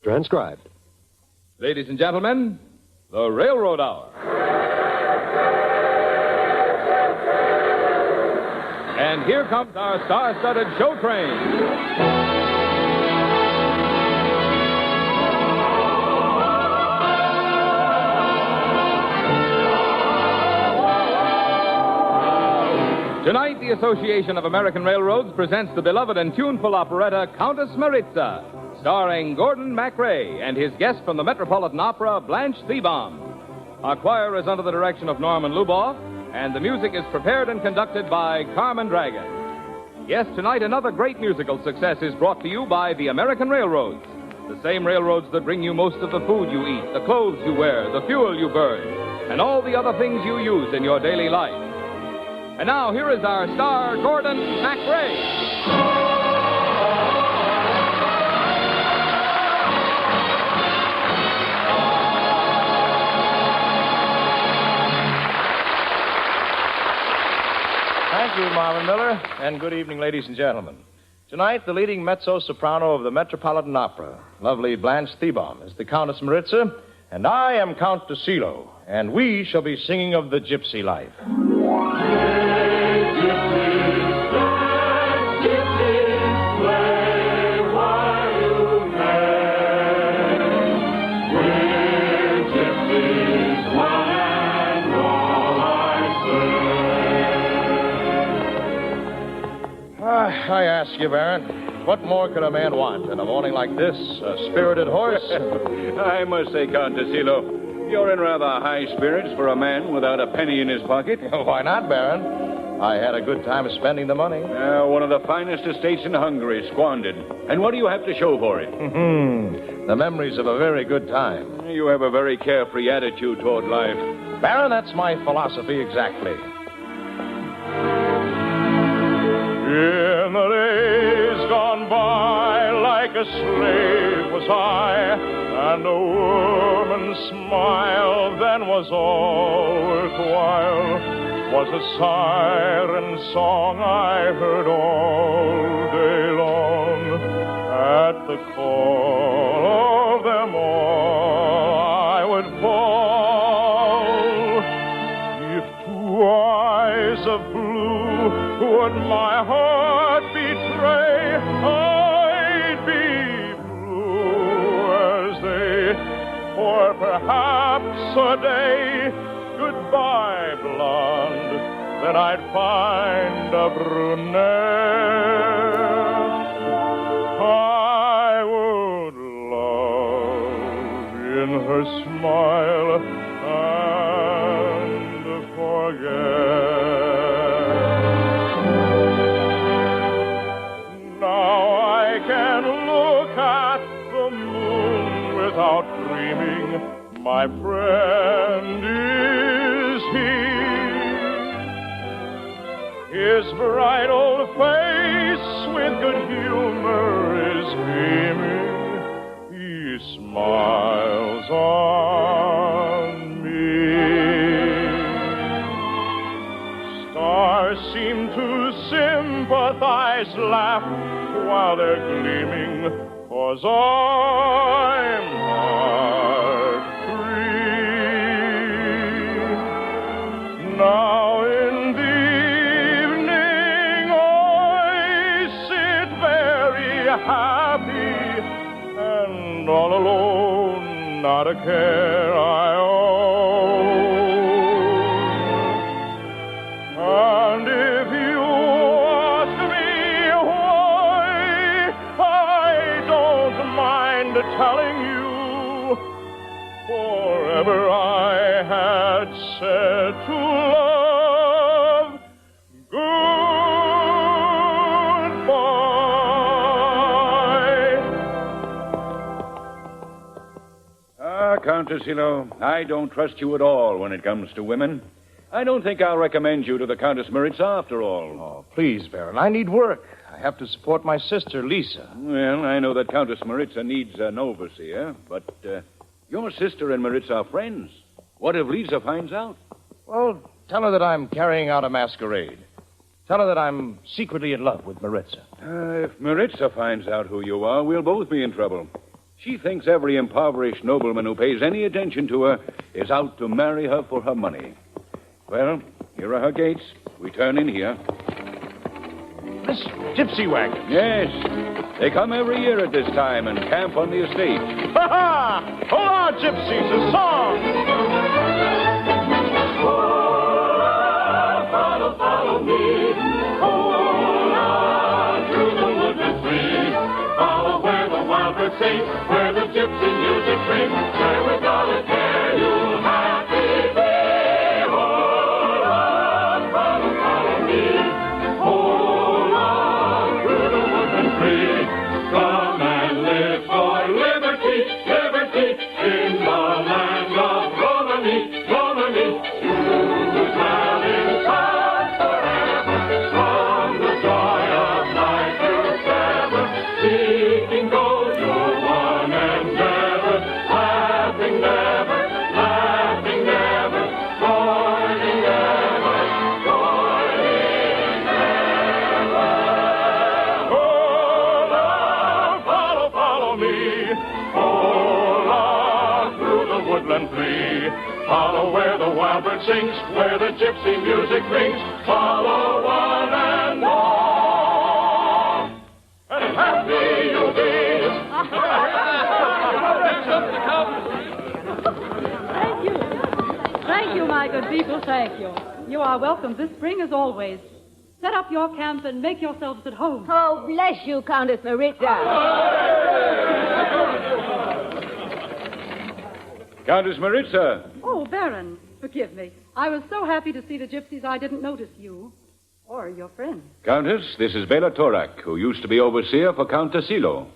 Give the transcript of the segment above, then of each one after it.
Transcribed. Ladies and gentlemen, the Railroad Hour. And here comes our star-studded show train. Tonight, the Association of American Railroads presents the beloved and tuneful operetta Countess Maritza, starring Gordon MacRae and his guest from the Metropolitan Opera, Blanche Thiebaum. Our choir is under the direction of Norman Luboff, and the music is prepared and conducted by Carmen Dragon. Yes, tonight another great musical success is brought to you by the American Railroads, the same railroads that bring you most of the food you eat, the clothes you wear, the fuel you burn, and all the other things you use in your daily life. And now, here is our star, Gordon MacRae. Thank you, Marvin Miller, and good evening, ladies and gentlemen. Tonight, the leading mezzo-soprano of the Metropolitan Opera, lovely Blanche Thiebaum, is the Countess Maritza, and I am Count Tassilo, and we shall be singing of the gypsy life. I ask you, Baron, what more could a man want in a morning like this? A spirited horse? I must say, Count Tassilo, you're in rather high spirits for a man without a penny in his pocket. Why not, Baron? I had a good time spending the money. One of the finest estates in Hungary, squandered. And what do you have to show for it? The memories of a very good time. You have a very carefree attitude toward life. Baron, that's my philosophy exactly. In the days gone by, like a slave was I, and a woman's smile then was all worthwhile. Was a siren song I heard all day long. At the call of them all I would fall. If 2 eyes of blue would my heart betray, I'd be blue as they, for perhaps a day. Goodbye, blonde, then I'd find a brunette. I would love in her smile and forget. Now I can look at the moon without dreaming. My friend is he. His bright old face with good humor is beaming. He smiles on me. Stars seem to sympathize, laugh while they're gleaming, 'cause I'm heart free. Now in the evening I sit very happy, and all alone, not a care I own. And if you ask me why, I don't mind telling you. Forever I had said to love goodbye. Count Tassilo, I don't trust you at all when it comes to women. I don't think I'll recommend you to the Countess Maritza after all. Oh, please, Baron, I need work. I have to support my sister, Lisa. Well, I know that Countess Maritza needs an overseer, but your sister and Maritza are friends. What if Lisa finds out? Well, tell her that I'm carrying out a masquerade. Tell her that I'm secretly in love with Maritza. If Maritza finds out who you are, we'll both be in trouble. She thinks every impoverished nobleman who pays any attention to her is out to marry her for her money. Well, here are her gates. We turn in here. This gypsy wagon. Yes. They come every year at this time and camp on the estate. Ha ha! Hola, gypsies, a song! Follow, follow me. Hola, through the woodland free. Follow where the wild birds sing, where the gypsy music rings. Where without a care you'll happy be. Hola, follow, follow me. Hola, through the woodland free. Come and live for liberty, liberty, in the land of Romany, Romany. Whose having sung forever, from the joy of life you'll sever. Seeking gold, your one endeavor, laughing never, toiling ever, toiling never. Hola, follow, follow me. Hola, through the woodland free. Follow where the wild bird sings, where the gypsy music rings. Follow one and all, and happy you'll be. Thank you. Thank you, my good people, thank you. You are welcome this spring as always. Set up your camp and make yourselves at home. Oh, bless you, Countess Maritza. Countess Maritza. Oh, Baron, forgive me. I was so happy to see the gypsies I didn't notice you or your friend. Countess, this is Bela Torak, who used to be overseer for Count Tassilo.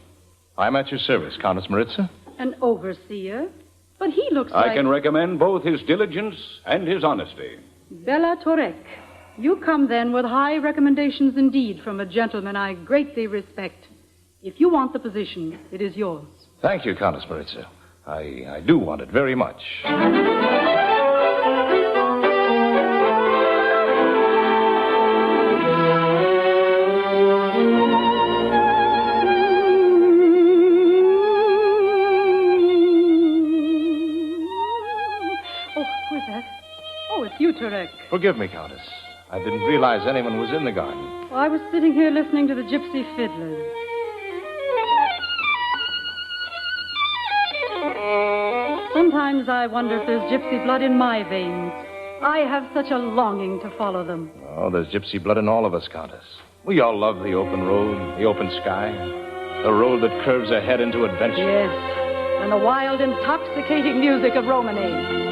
I'm at your service, Countess Maritza. An overseer? But he looks like... I can recommend both his diligence and his honesty. Bela Torek. You come then with high recommendations indeed from a gentleman I greatly respect. If you want the position, it is yours. Thank you, Countess Maritza. I do want it very much. It's you, Turek. Forgive me, Countess. I didn't realize anyone was in the garden. Well, I was sitting here listening to the gypsy fiddlers. Sometimes I wonder if there's gypsy blood in my veins. I have such a longing to follow them. Oh, there's gypsy blood in all of us, Countess. We all love the open road, the open sky, the road that curves ahead into adventure. Yes, and the wild, intoxicating music of Romany.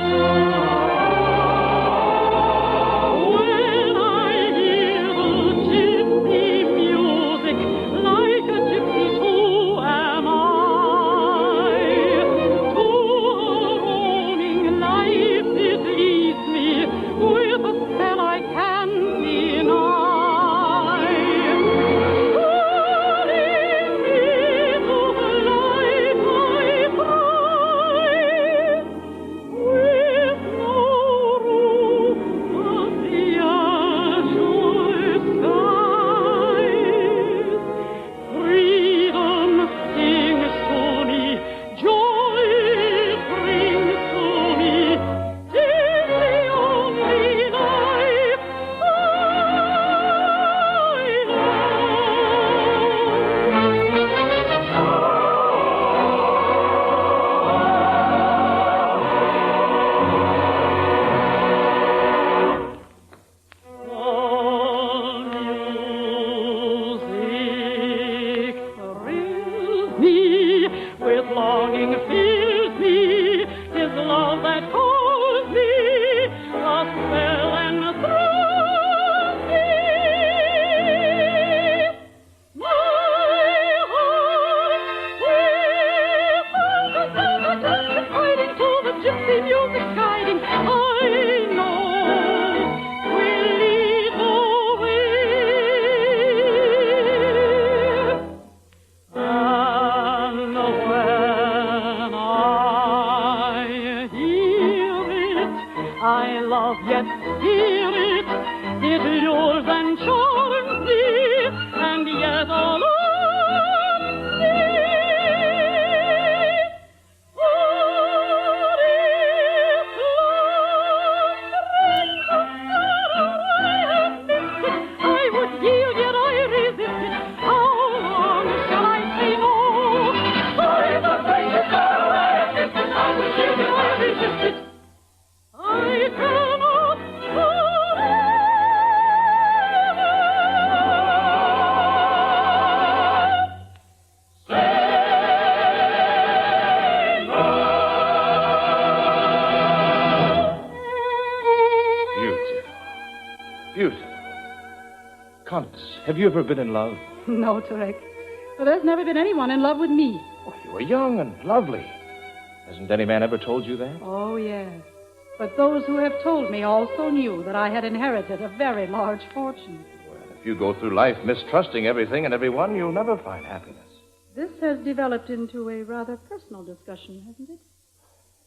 Countess, have you ever been in love? No, Turek. Well, there's never been anyone in love with me. Oh, you were young and lovely. Hasn't any man ever told you that? Oh, yes. But those who have told me also knew that I had inherited a very large fortune. Well, if you go through life mistrusting everything and everyone, you'll never find happiness. This has developed into a rather personal discussion, hasn't it?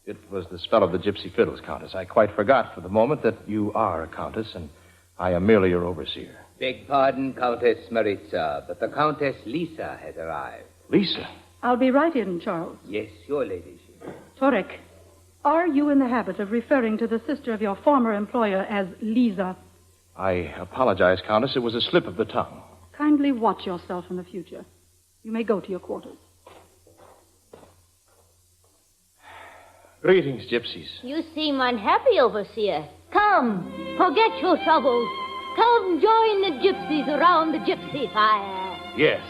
It was the spell of the gypsy fiddles, Countess. I quite forgot for the moment that you are a countess and I am merely your overseer. Beg pardon, Countess Maritza, but the Countess Lisa has arrived. Lisa? I'll be right in, Charles. Yes, your ladyship. Torek, are you in the habit of referring to the sister of your former employer as Lisa? I apologize, Countess. It was a slip of the tongue. Kindly watch yourself in the future. You may go to your quarters. Greetings, gypsies. You seem unhappy, overseer. Come, forget your troubles. Come join the gypsies around the gypsy fire. Yes,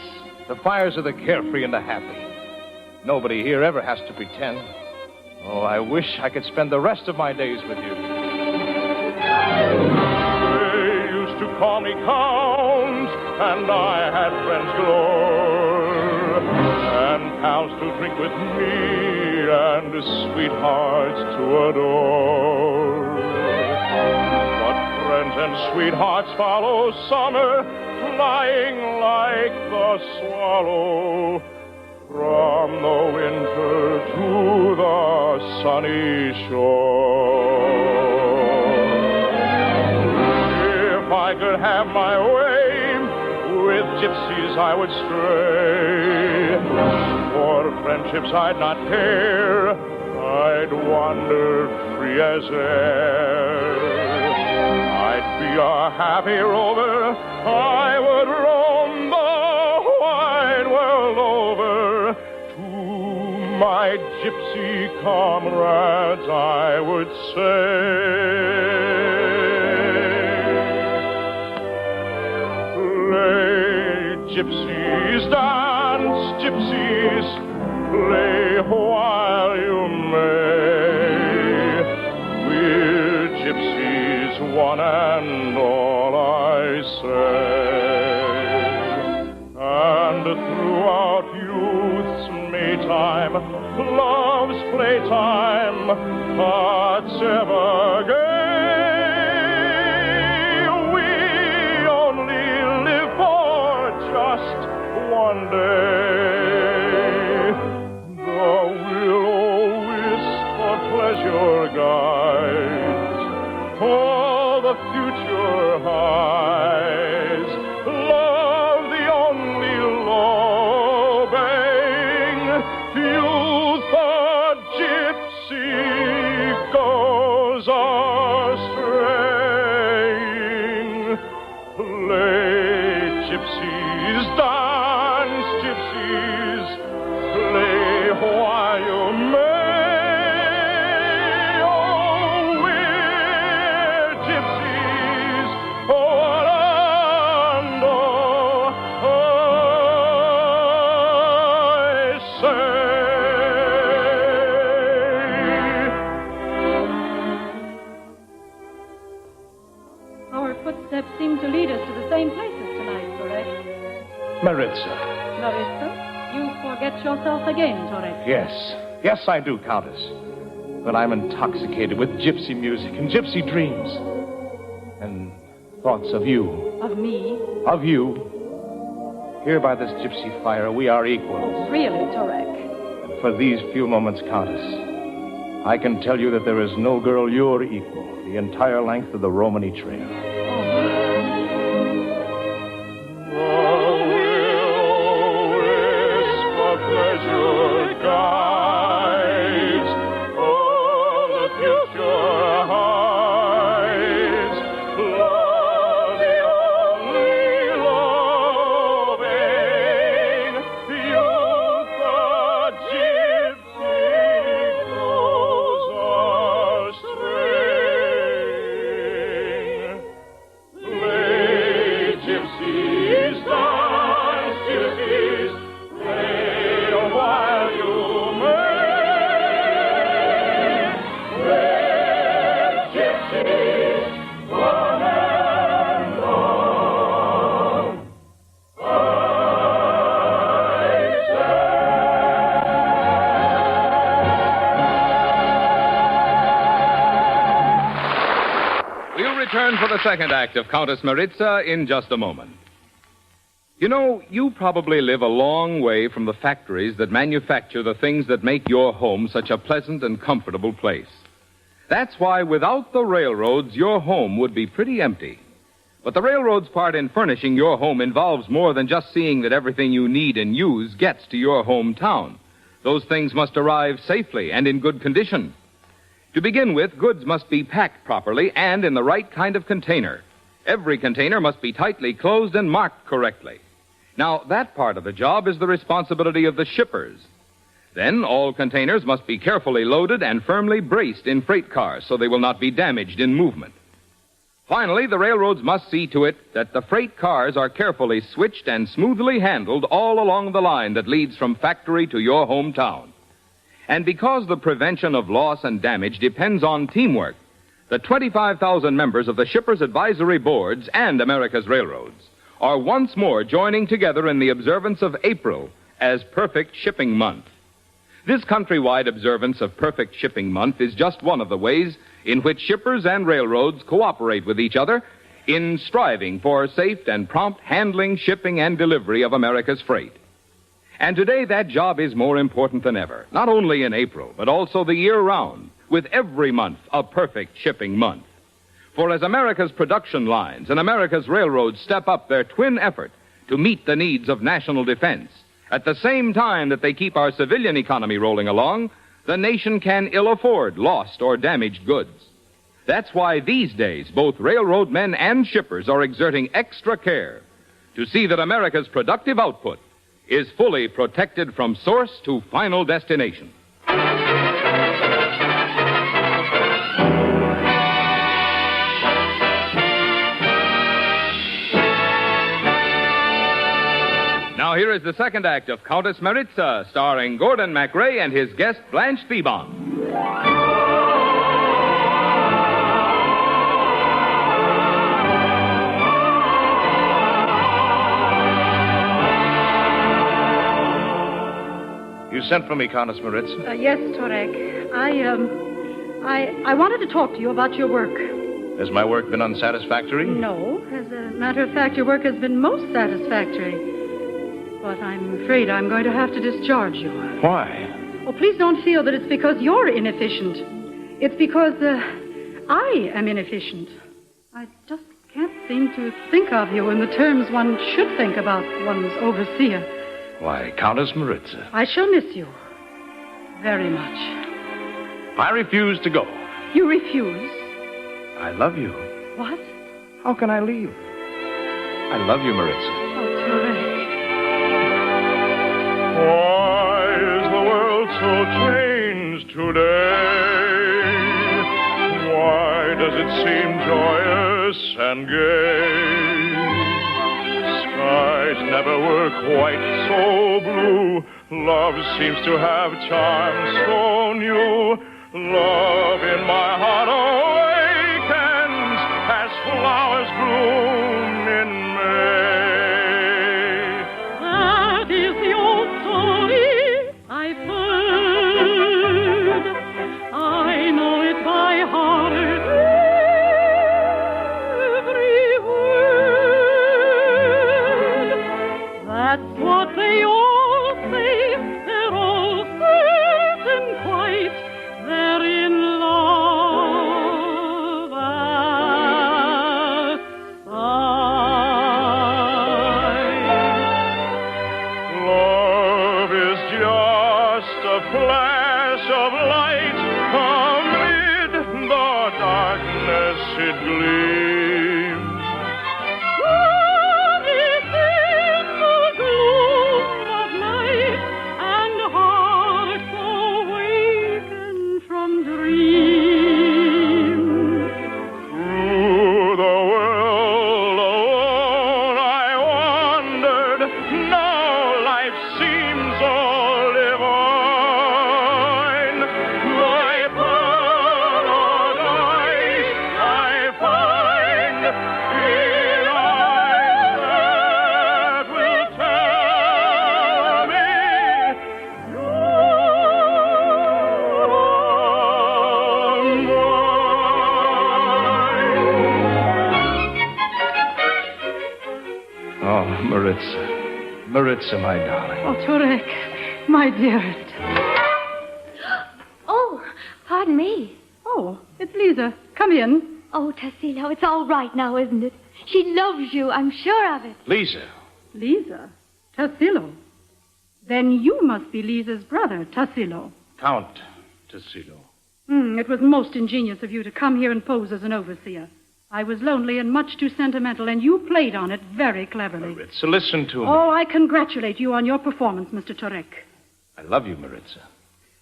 the fires of the carefree and the happy. Nobody here ever has to pretend. Oh, I wish I could spend the rest of my days with you. They used to call me Count, and I had friends galore, and pals to drink with me, and sweethearts to adore. But friends and sweethearts follow summer, flying like the swallow, from the winter to the sunny shore. If I could have my way, with gypsies I would stray. For friendships I'd not care, I'd wander free as air. I'd be a happy rover, I would roam the wide world over. To my gypsy comrades I would say, play, gypsies, dance, gypsies, play while you may. We're gypsies, one and all, I say. And throughout youth's Maytime, love's playtime, hearts ever gay, we only live for just one day. The will-o-wisp of pleasure guides all the future highs. Love the only lobang. Youth a gypsy goes a-straying. Play, gypsies, dance, gypsies, play while you may. Oh, we're gypsies, Orlando, I say. Our footsteps seem to lead us to the same places tonight, Torek. Maritza. Maritza, you forget yourself again, Torek. Yes, I do, Countess. But I'm intoxicated with gypsy music and gypsy dreams. And thoughts of you. Of me? Of you. Here by this gypsy fire, we are equals. Really, Torek? And for these few moments, Countess, I can tell you that there is no girl your equal the entire length of the Romany Trail. return for the second act of Countess Maritza in just a moment. You know, you probably live a long way from the factories that manufacture the things that make your home such a pleasant and comfortable place. That's why without the railroads, your home would be pretty empty. But the railroad's part in furnishing your home involves more than just seeing that everything you need and use gets to your hometown. Those things must arrive safely and in good condition. To begin with, goods must be packed properly and in the right kind of container. Every container must be tightly closed and marked correctly. Now, that part of the job is the responsibility of the shippers. Then, all containers must be carefully loaded and firmly braced in freight cars so they will not be damaged in movement. Finally, the railroads must see to it that the freight cars are carefully switched and smoothly handled all along the line that leads from factory to your hometown. And because the prevention of loss and damage depends on teamwork, the 25,000 members of the Shippers Advisory Boards and America's Railroads are once more joining together in the observance of April as Perfect Shipping Month. This countrywide observance of Perfect Shipping Month is just one of the ways in which shippers and railroads cooperate with each other in striving for safe and prompt handling, shipping, and delivery of America's freight. And today that job is more important than ever, not only in April, but also the year round, with every month a Perfect Shipping Month. For as America's production lines and America's railroads step up their twin effort to meet the needs of national defense, at the same time that they keep our civilian economy rolling along, the nation can ill afford lost or damaged goods. That's why these days both railroad men and shippers are exerting extra care to see that America's productive output is fully protected from source to final destination. Now here is the second act of Countess Maritza, starring Gordon MacRae and his guest Blanche Thiebaum. You sent for me, Countess Maritza. Yes, Torek. I wanted to talk to you about your work. Has my work been unsatisfactory? No. As a matter of fact, your work has been most satisfactory. But I'm afraid I'm going to have to discharge you. Why? Oh, please don't feel that it's because you're inefficient. It's because I am inefficient. I just can't seem to think of you in the terms one should think about one's overseer. Why, Countess Maritza. I shall miss you. Very much. I refuse to go. You refuse? I love you. What? How can I leave? I love you, Maritza. Oh, Torek. Why is the world so changed today? Why does it seem joyous and gay? Skies never were quite so blue. Love seems to have charms so new. Love in my heart awakens as flowers bloom in May. That is the old story I've heard. I know it by heart. Every word. That's what they all say. They're all certain quite. They're in love at sight. Love is just a flash of light. Amid the darkness it gleams. Love is in the gloom of night, and hearts awaken from dreams. Through the world alone I wandered. Now life seems all divine. Maritza. Maritza, my darling. Oh, Turek, my dearest. Oh, pardon me. Oh, it's Lisa. Come in. Oh, Tassilo, it's all right now, isn't it? She loves you, I'm sure of it. Lisa. Lisa? Tassilo. Then you must be Lisa's brother, Tassilo. Count Tassilo. It was most ingenious of you to come here and pose as an overseer. I was lonely and much too sentimental, and you played on it very cleverly. Maritza, listen to me. Oh, I congratulate you on your performance, Mr. Turek. I love you, Maritza.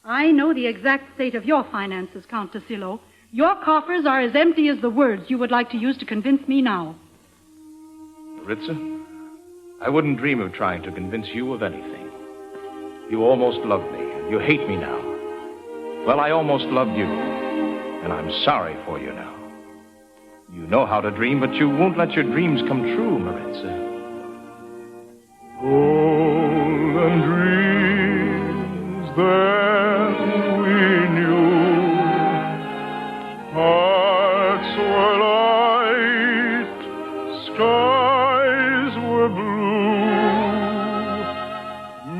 I know the exact state of your finances, Count Tassilo. Your coffers are as empty as the words you would like to use to convince me now. Maritza, I wouldn't dream of trying to convince you of anything. You almost loved me. You hate me now. Well, I almost loved you, and I'm sorry for you now. You know how to dream, but you won't let your dreams come true, Maritza. Golden dreams that we knew, hearts were light, skies were blue.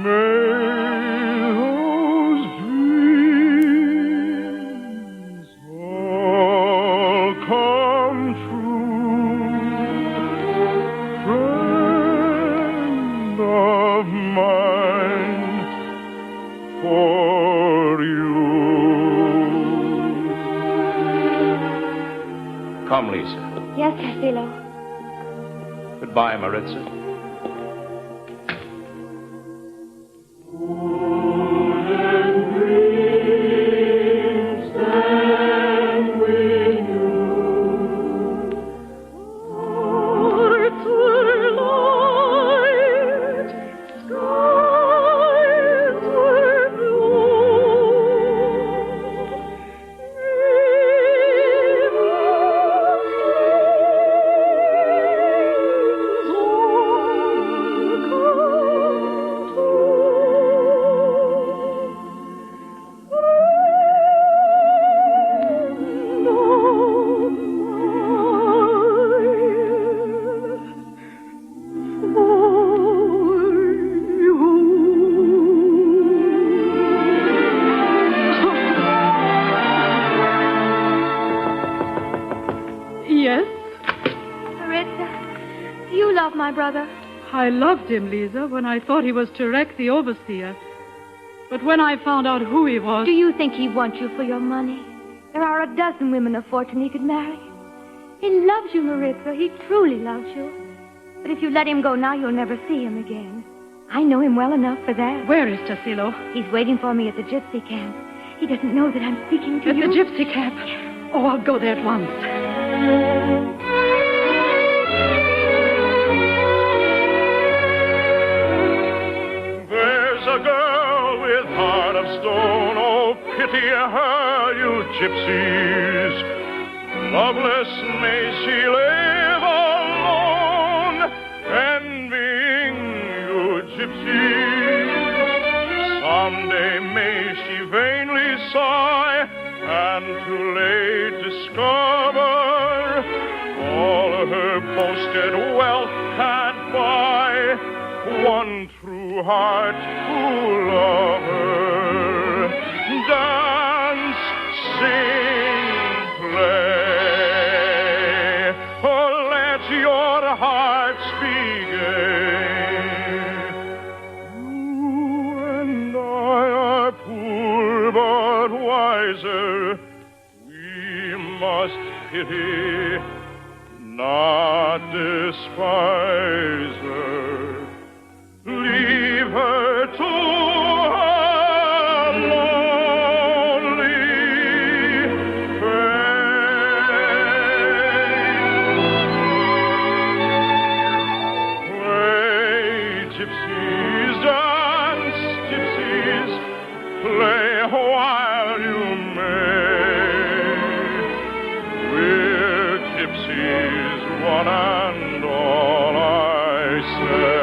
May those dreams all come true, friend of mine, for you. Come, Lisa. Yes, Tassilo. Goodbye, Maritza. I loved him, Lisa, when I thought he was Turek the overseer. But when I found out who he was... Do you think he wants you for your money? There are a dozen women of fortune he could marry. He loves you, Maritza. He truly loves you. But if you let him go now, you'll never see him again. I know him well enough for that. Where is Tassilo? He's waiting for me at the gypsy camp. He doesn't know that I'm speaking to At you. the gypsy camp? Oh, I'll go there at once. A girl with heart of stone, oh, pity her, you gypsies. Loveless may she live alone, envying you gypsies. Someday may she vainly sigh, and too late discover all her boasted wealth can't buy. One true heart, true lover, dance, sing, play. Oh, let your hearts be gay. You and I are poor but wiser. We must pity, not despise her. Leave her to her lonely fate. Play, gypsies, dance, gypsies, play while you may. We're gypsies, one and all, I say.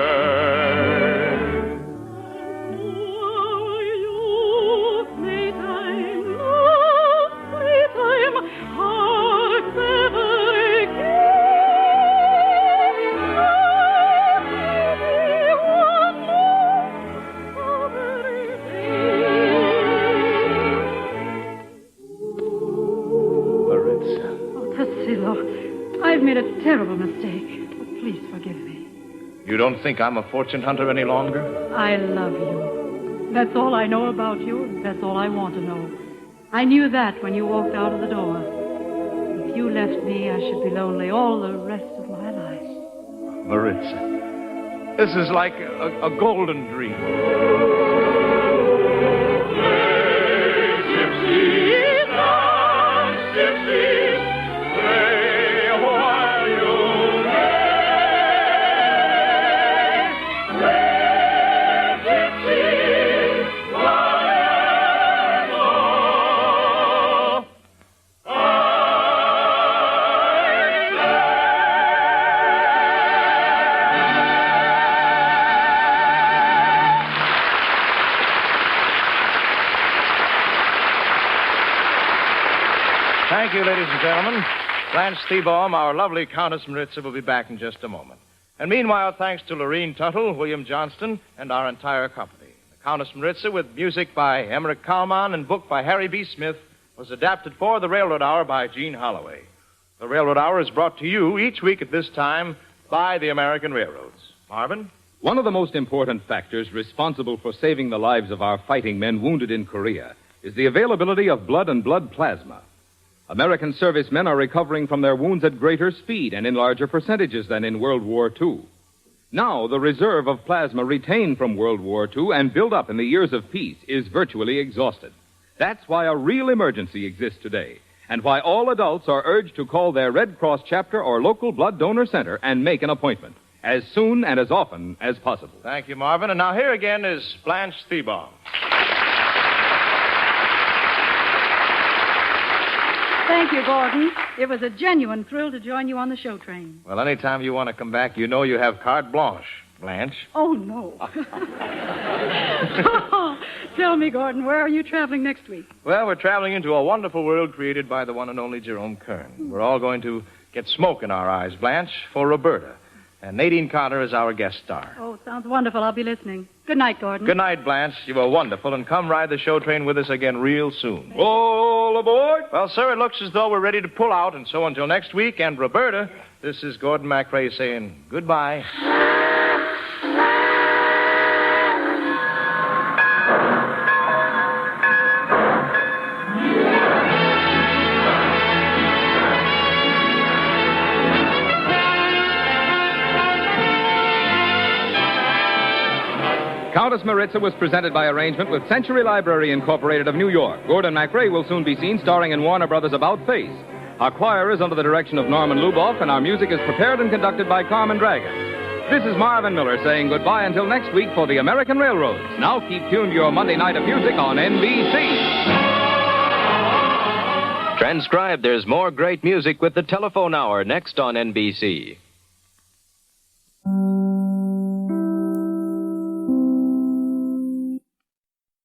I've made a terrible mistake. Oh, please forgive me. You don't think I'm a fortune hunter any longer? I love you. That's all I know about you. That's all I want to know. I knew that when you walked out of the door. If you left me, I should be lonely all the rest of my life. Maritza, this is like a golden dream. Gypsies, come, gypsies, play while you may. Where gypsies lie low, Thank you, ladies and gentlemen. Blanche Thiebaum, our lovely Countess Maritza, will be back in just a moment. And meanwhile, thanks to Lorene Tuttle, William Johnston, and our entire company. The Countess Maritza, with music by Emmerich Kalman and book by Harry B. Smith, was adapted for the Railroad Hour by Gene Holloway. The Railroad Hour is brought to you each week at this time by the American Railroads. Marvin? One of the most important factors responsible for saving the lives of our fighting men wounded in Korea is the availability of blood and blood plasma. American servicemen are recovering from their wounds at greater speed and in larger percentages than in World War II. Now, the reserve of plasma retained from World War II and built up in the years of peace is virtually exhausted. That's why a real emergency exists today, and why all adults are urged to call their Red Cross chapter or local blood donor center and make an appointment as soon and as often as possible. Thank you, Marvin. And now here again is Blanche Thiebaum. Thank you, Gordon. It was a genuine thrill to join you on the show train. Well, anytime you want to come back, you know you have carte blanche, Blanche. Oh, no. Tell me, Gordon, where are you traveling next week? Well, we're traveling into a wonderful world created by the one and only Jerome Kern. We're all going to get smoke in our eyes, Blanche, for Roberta. And Nadine Carter is our guest star. Oh, sounds wonderful. I'll be listening. Good night, Gordon. Good night, Blanche. You were wonderful, and come ride the show train with us again real soon. All aboard! Well, sir, it looks as though we're ready to pull out, and so until next week, and Roberta, this is Gordon MacRae saying goodbye. Countess Maritza was presented by arrangement with Century Library Incorporated of New York. Gordon MacRae will soon be seen starring in Warner Brothers' About Face. Our choir is under the direction of Norman Luboff, and our music is prepared and conducted by Carmen Dragon. This is Marvin Miller saying goodbye until next week for the American Railroads. Now keep tuned to your Monday night of music on NBC. Transcribe There's More Great Music with the Telephone Hour next on NBC.